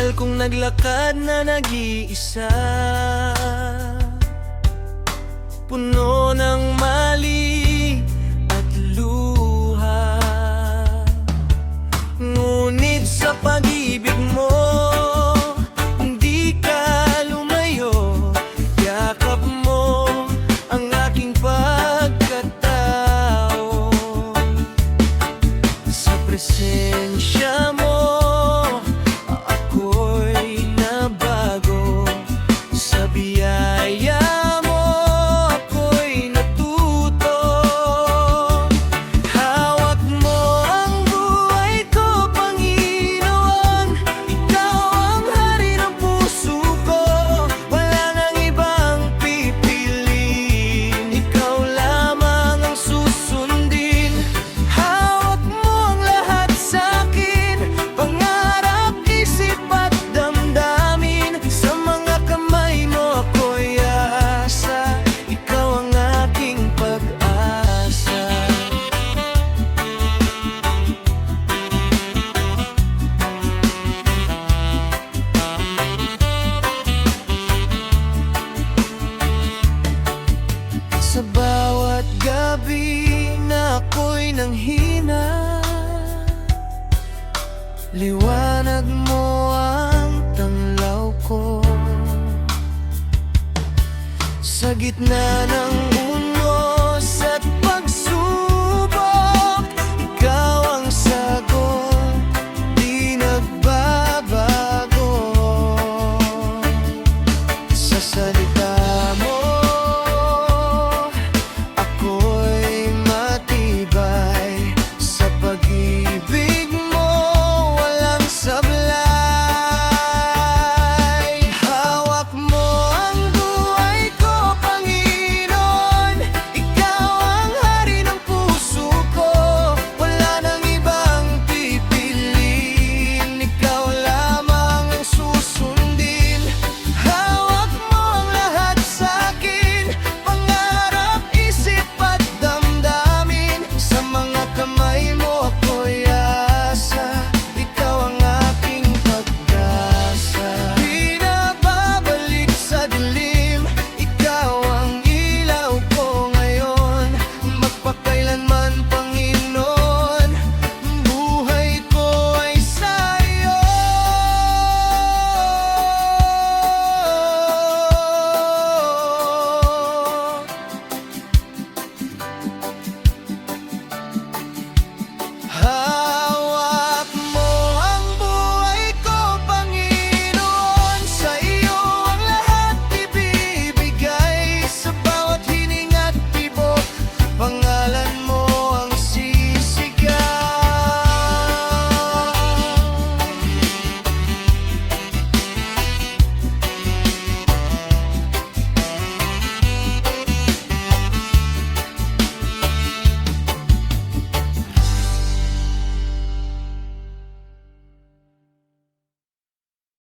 Matagal kong naglakad na nag-iisa, puno ng mali at luha. Ngunit sa pag-ibig mo, hindi ka lumayo. Yakap mo ang aking pagkatao. Sa presensya mo, ako'y nabago. Sa biyaya mo, ako'y natuto. Hawak mo ang buhay ko, Panginoon. Ikaw ang hari ng puso ko. Wala nang ibang pipiliin, ikaw lamang ang susundin. Hawak mo ang lahat sa'kin, pangarap, isip at damdamin. Sa mga kamay mo ako'y aasa, ikaw ang aking pag-asa. Sa bawat gabi na ako'y nanghina, liwanag mo ang tanglaw ko. Sa gitna ng